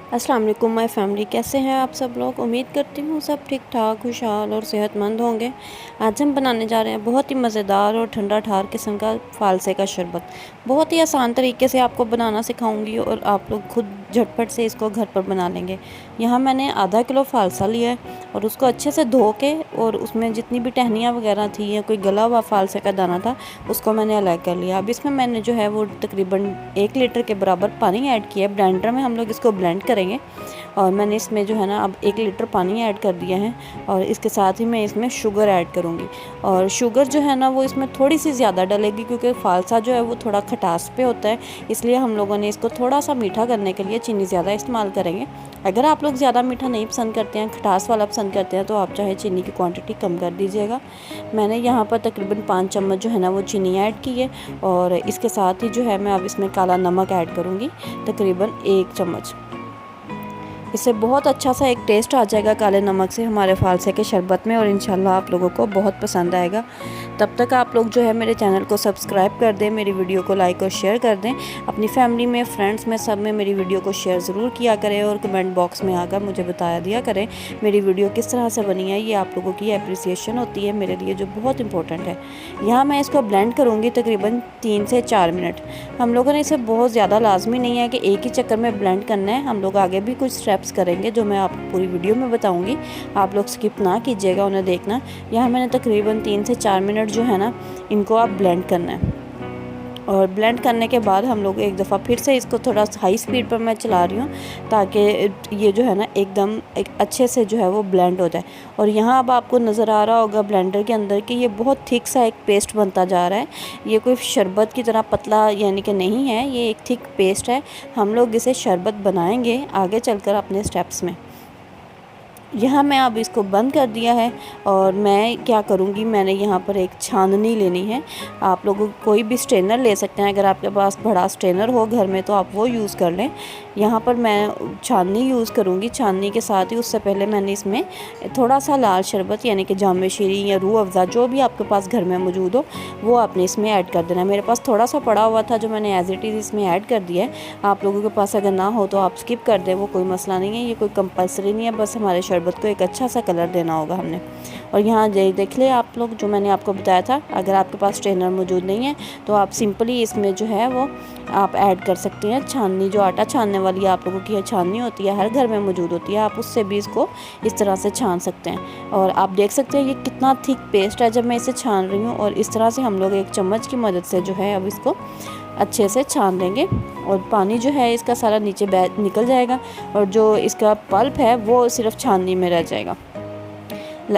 अस्सलाम वालेकुम my family, कैसे हैं आप सब लोग। उम्मीद करती हूँ सब ठीक ठाक, खुशहाल और सेहतमंद होंगे। आज हम बनाने जा रहे हैं बहुत ही मज़ेदार और ठंडा ठार किस्म का फ़ालसे का शरबत। बहुत ही आसान तरीके से आपको बनाना सिखाऊंगी और आप लोग खुद झटपट से इसको घर पर बना लेंगे। यहाँ मैंने आधा किलो फ़ालसा लिया है और उसको अच्छे से धो के और उसमें जितनी भी टहनियाँ वगैरह थी या कोई गला हुआ फ़ालसे का दाना था उसको मैंने अलग कर लिया। अब इसमें मैंने जो है वो तकरीबन 1 लीटर के बराबर पानी ऐड किया है। ब्लेंडर में हम लोग इसको ब्लेंड करेंगे और मैंने इसमें जो है ना अब 1 लीटर पानी ऐड कर दिया है और इसके साथ ही मैं इसमें शुगर ऐड करूँगी। और शुगर जो है ना वो इसमें थोड़ी सी ज़्यादा डलेगी क्योंकि फ़ालसा जो है वो थोड़ा खटास पे होता है, इसलिए हम लोगों ने इसको थोड़ा सा मीठा करने के लिए चीनी ज़्यादा इस्तेमाल करेंगे। अगर आप लोग ज़्यादा मीठा नहीं पसंद करते हैं, खटास वाला पसंद करते हैं, तो आप चाहे चीनी की क्वांटिटी कम कर दीजिएगा। मैंने यहाँ पर तकरीबन 5 चम्मच जो है ना वो चीनी ऐड की है और इसके साथ ही जो है मैं अब इसमें काला नमक ऐड करूँगी, तकरीबन 1 चम्मच। इससे बहुत अच्छा सा एक टेस्ट आ जाएगा काले नमक से हमारे फ़ालसे के शरबत में और इंशाल्लाह आप लोगों को बहुत पसंद आएगा। तब तक आप लोग जो है मेरे चैनल को सब्सक्राइब कर दें, मेरी वीडियो को लाइक और शेयर कर दें। अपनी फैमिली में, फ्रेंड्स में, सब में मेरी वीडियो को शेयर ज़रूर किया करें और कमेंट बॉक्स में आकर मुझे बताया दिया करें मेरी वीडियो किस तरह से बनी है। ये आप लोगों की अप्रिसिएशन होती है मेरे लिए, जो बहुत इंपॉर्टेंट है। यहाँ मैं इसको ब्लेंड करूँगी तकरीबन 3 से 4 मिनट। हम लोगों ने इसे बहुत ज़्यादा लाजमी नहीं है कि एक ही चक्कर में ब्लेंड करना है, हम लोग आगे भी कुछ स्टेप्स करेंगे जो मैं आपको पूरी वीडियो में बताऊंगी। आप लोग स्किप ना कीजिएगा, उन्हें देखना। यहाँ मैंने तकरीबन 3 से 4 मिनट जो है ना इनको आप ब्लेंड करना है और ब्लेंड करने के बाद हम लोग एक दफ़ा फिर से इसको थोड़ा हाई स्पीड पर मैं चला रही हूँ ताकि ये जो है ना एकदम एक अच्छे से जो है वो ब्लेंड हो जाए। और यहाँ अब आपको नज़र आ रहा होगा ब्लेंडर के अंदर कि ये बहुत थिक सा एक पेस्ट बनता जा रहा है। ये कोई शरबत की तरह पतला यानी कि नहीं है, ये एक थिक पेस्ट है। हम लोग इसे शरबत बनाएंगे आगे चलकर अपने स्टेप्स में। यहाँ मैं अब इसको बंद कर दिया है और मैं क्या करूँगी, मैंने यहाँ पर एक छाननी लेनी है। आप लोग कोई भी स्ट्रेनर ले सकते हैं, अगर आपके पास बड़ा स्ट्रेनर हो घर में तो आप वो यूज़ कर लें। यहाँ पर मैं छाननी यूज़ करूँगी। छाननी के साथ ही उससे पहले मैंने इसमें थोड़ा सा लाल शरबत यानी कि जाम शीरी या रूह अफ़ज़ा जो भी आपके पास घर में मौजूद हो वो आपने इसमें ऐड कर देना है। मेरे पास थोड़ा सा पड़ा हुआ था जो मैंने एज़ इट इज़ इसमें ऐड कर दिया है। आप लोगों के पास अगर ना हो तो आप स्किप कर दें, वो कोई मसला नहीं है, ये कोई कंपल्सरी नहीं है, बस हमारे शरबत को एक अच्छा सा कलर देना होगा हमने। और यहाँ देख ले आप लोग जो मैंने आपको बताया था, अगर आपके पास स्ट्रेनर मौजूद नहीं है तो आप सिंपली इसमें जो है वो आप ऐड कर सकते हैं छाननी। जो आटा छानने वाली आप लोगों की छाननी होती है, हर घर में मौजूद होती है, आप उससे भी इसको इस तरह से छान सकते हैं। और आप देख सकते हैं ये कितना थिक पेस्ट है जब मैं इसे छान रही हूँ। और इस तरह से हम लोग एक चम्मच की मदद से जो है अब इसको अच्छे से छान लेंगे और पानी जो है इसका सारा नीचे निकल जाएगा और जो इसका पल्प है वो सिर्फ छाननी में रह जाएगा।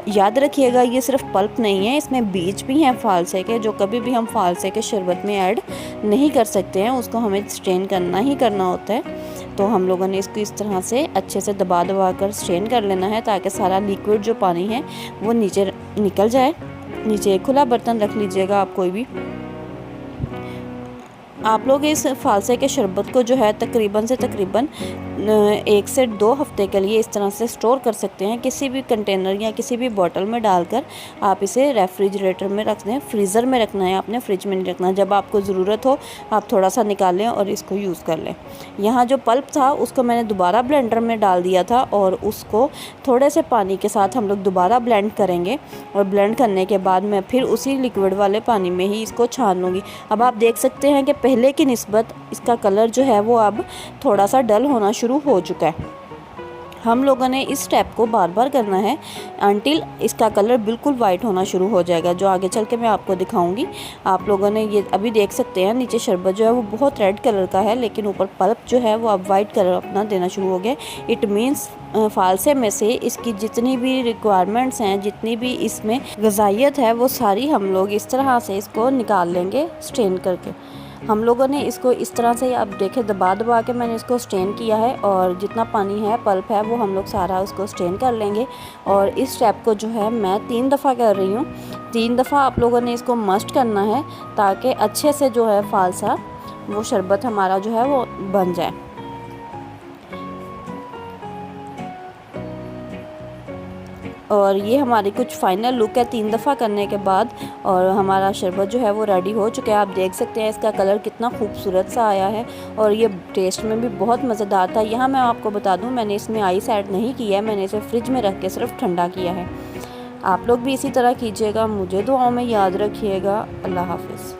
याद रखिएगा ये सिर्फ पल्प नहीं है, इसमें बीज भी हैं फ़ालसे के, जो कभी भी हम फ़ालसे के शरबत में ऐड नहीं कर सकते हैं, उसको हमें स्ट्रेन करना ही करना होता है। तो हम लोगों ने इसको इस तरह से अच्छे से दबा दबा कर स्ट्रेन कर लेना है ताकि सारा लिक्विड जो पानी है वो नीचे निकल जाए। नीचे एक खुला बर्तन रख लीजिएगा आप कोई भी। आप लोग इस फ़ालसे के शरबत को जो है तकरीबन से तकरीबन 1 से 2 हफ़्ते के लिए इस तरह से स्टोर कर सकते हैं। किसी भी कंटेनर या किसी भी बॉटल में डालकर आप इसे रेफ्रिजरेटर में रख दें। फ्रीज़र में रखना है आपने, फ्रिज में नहीं रखना। जब आपको ज़रूरत हो आप थोड़ा सा निकालें और इसको यूज़ कर लें। यहाँ जो पल्प था उसको मैंने दोबारा ब्लेंडर में डाल दिया था और उसको थोड़े से पानी के साथ हम लोग दोबारा ब्लेंड करेंगे और ब्लेंड करने के बाद मैं फिर उसी लिक्विड वाले पानी में ही इसको छान लूँगी। अब आप देख सकते हैं कि पहले की निस्बत इसका कलर जो है वो अब थोड़ा सा डल होना शुरू हो चुका है। हम लोगों ने इस स्टेप को बार बार करना है अंटिल इसका कलर बिल्कुल वाइट होना शुरू हो जाएगा, जो आगे चल के मैं आपको दिखाऊंगी। आप लोगों ने ये अभी देख सकते हैं नीचे शरबत जो है वो बहुत रेड कलर का है, लेकिन ऊपर पल्प जो है वो अब वाइट कलर अपना देना शुरू हो गया। इट मीन्स फ़ालसे में से इसकी जितनी भी रिक्वायरमेंट्स हैं, जितनी भी इसमें ग़िज़ाइयत है, वो सारी हम लोग इस तरह से इसको निकाल लेंगे स्ट्रेन करके। हम लोगों ने इसको इस तरह से अब देखें दबा दबा के मैंने इसको स्ट्रेन किया है और जितना पानी है पल्प है वो हम लोग सारा उसको स्ट्रेन कर लेंगे। और इस स्टेप को जो है मैं 3 दफ़ा कर रही हूँ। 3 दफ़ा आप लोगों ने इसको मस्ट करना है ताकि अच्छे से जो है फ़ालसा वो शरबत हमारा जो है वो बन जाए। और ये हमारी कुछ फाइनल लुक है 3 दफ़ा करने के बाद। और हमारा शरबत जो है वो रेडी हो चुका है। आप देख सकते हैं इसका कलर कितना खूबसूरत सा आया है और ये टेस्ट में भी बहुत मज़ेदार था। यहाँ मैं आपको बता दूँ, मैंने इसमें आइस ऐड नहीं किया है, मैंने इसे फ्रिज में रख के सिर्फ ठंडा किया है। आप लोग भी इसी तरह कीजिएगा। मुझे दुआओं में याद रखिएगा। अल्लाह हाफ़िज़।